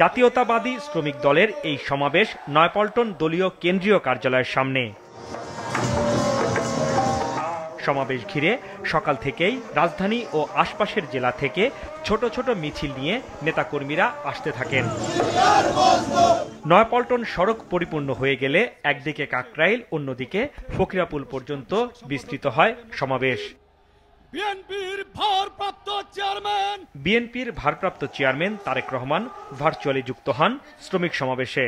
জাতীয়তাবাদী শ্রমিক দলের এই সমাবেশ নয়াপল্টন দলীয় কেন্দ্রীয় কার্যালয়ের সামনে। সমাবেশ ঘিরে সকাল থেকেই রাজধানী ও আশপাশের জেলা থেকে ছোট ছোট মিছিল নিয়ে নেতাকর্মীরা আসতে থাকেন। নয়াপল্টন সড়ক পরিপূর্ণ হয়ে গেলে একদিকে কাকরাইল, অন্যদিকে ফকিরাপুল পর্যন্ত বিস্তৃত হয় সমাবেশ। বিএনপির ভারপ্রাপ্ত চেয়ারম্যান তারেক রহমান ভার্চুয়ালি যুক্ত হন শ্রমিক সমাবেশে।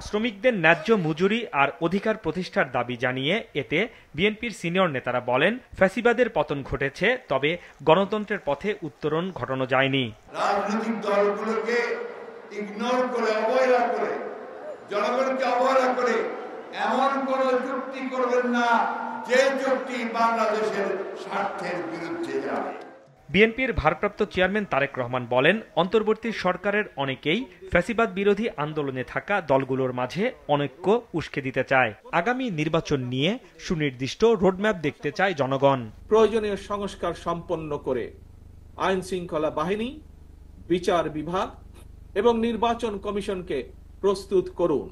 শ্রমিকদের ন্যায্য মজুরি আর অধিকার প্রতিষ্ঠার দাবি জানিয়ে এতে বিএনপির সিনিয়র নেতারা বলেন, ফ্যাসিবাদের পতন ঘটেছে, তবে গণতন্ত্রের পথে উত্তরণ ঘটানো যায়নি। রাজনৈতিক দলগুলোকে ইগনোর করে, অবহেলা করে, জনগণকে অবহেলা করে এমন কোন চুক্তি করবেন না যে চুক্তি বাংলাদেশের স্বার্থের বিরুদ্ধে যাবে। বিএনপির ভারপ্রাপ্ত চেয়ারম্যান তারেক রহমান বলেন, অন্তর্বর্তী সরকারের অনেকেই ফ্যাসিবাদ বিরোধী আন্দোলনে থাকা দলগুলোর মাঝে অনৈক্য উস্কে দিতে চায়। আগামী নির্বাচন নিয়ে সুনির্দিষ্ট রোডম্যাপ দেখতে চায় জনগণ। প্রয়োজনীয় সংস্কার সম্পন্ন করে আইন শৃঙ্খলা বাহিনী, বিচার বিভাগ এবং নির্বাচন কমিশনকে প্রস্তুত করুন।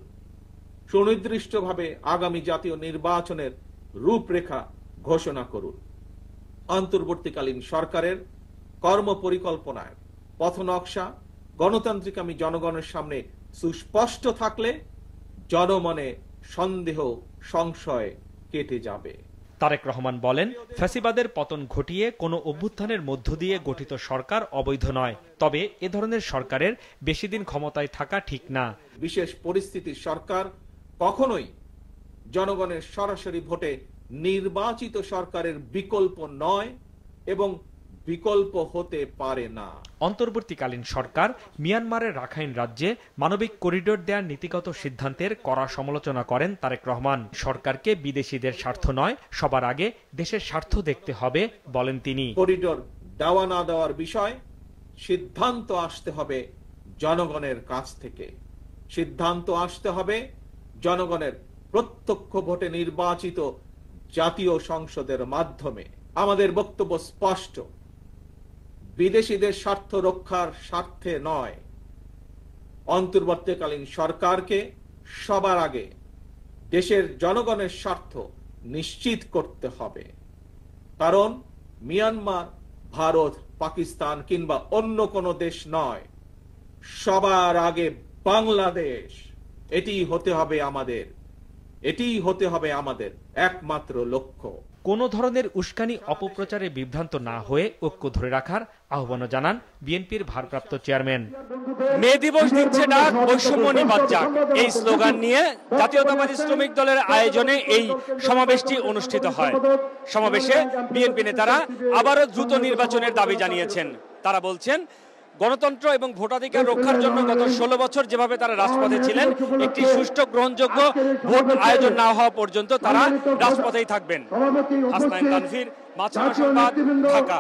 সুনির্দিষ্টভাবে আগামী জাতীয় নির্বাচনের রূপরেখা ঘোষণা করুন। অন্তর্বর্তীকালীন সরকারের কর্মপরিকল্পনায় পথনকশা গণতান্ত্রিকামী জনগণের সামনে সুস্পষ্ট থাকলে জনমনে সন্দেহ, সংশয় কেটে যাবে। তারেক রহমান বলেন, ফ্যাসিবাদের পতন ঘটিয়ে কোনো অভ্যুত্থানের মধ্য দিয়ে গঠিত সরকার অবৈধ নয়, তবে এ ধরনের সরকারের বেশি দিন ক্ষমতায় থাকা ঠিক না। বিশেষ পরিস্থিতির সরকার কখনোই জনগণের সরাসরি ভোটে নির্বাচিত সরকারের বিকল্প নয় এবং বিকল্প হতে পারে না। অন্তর্বর্তীকালীন সরকার মিয়ানমারের রাখাইন রাজ্যে মানবিক করিডোর দেওয়ার নীতিগত সিদ্ধান্তের কড়া সমালোচনা করেন তারেক রহমান। সরকারকে বিদেশিদের স্বার্থ নয়, সবার আগে দেশের স্বার্থ দেখতে হবে বলেন তিনি। করিডোর দেওয়া না দেওয়ার বিষয় সিদ্ধান্ত আসতে হবে জনগণের কাছ থেকে। সিদ্ধান্ত আসতে হবে জনগণের প্রত্যক্ষ ভোটে নির্বাচিত জাতীয় সংসদের মাধ্যমে। আমাদের বক্তব্য স্পষ্ট, বিদেশিদের স্বার্থ রক্ষার স্বার্থে নয়, অন্তর্বর্তীকালীন সরকারকে সবার আগে দেশের জনগণের স্বার্থ নিশ্চিত করতে হবে। কারণ মিয়ানমার, ভারত, পাকিস্তান কিংবা অন্য কোনো দেশ নয়, সবার আগে বাংলাদেশ। এটিই হতে হবে আমাদের একমাত্র লক্ষ্য। কোনো ধরনের উস্কানি, অপপ্রচারে বিভ্রান্ত না হয়ে ঐক্য ধরে রাখার আহ্বান জানান বিএনপির ভারপ্রাপ্ত চেয়ারম্যান। মে দিবস দিচ্ছে ডাক, বৈষম্য নিপাত যাক, এই স্লোগান নিয়ে জাতীয়তাবাদী শ্রমিক দলের আয়োজনে এই সমাবেশটি অনুষ্ঠিত হয়। সমাবেশে বিএনপি নেতারা আবারও দ্রুত নির্বাচনের দাবি জানিয়েছেন। তারা বলছেন, গণতন্ত্র এবং ভোটাধিকার রক্ষার জন্য গত 16 বছর যেভাবে তারা রাজপথে ছিলেন, একটি সুষ্ঠু গ্রহণযোগ্য ভোট আয়োজন না হওয়া পর্যন্ত তারা রাজপথেই থাকবেন। হাসনাইন তানভীর, মাছরাঙা সংবাদ, ঢাকা।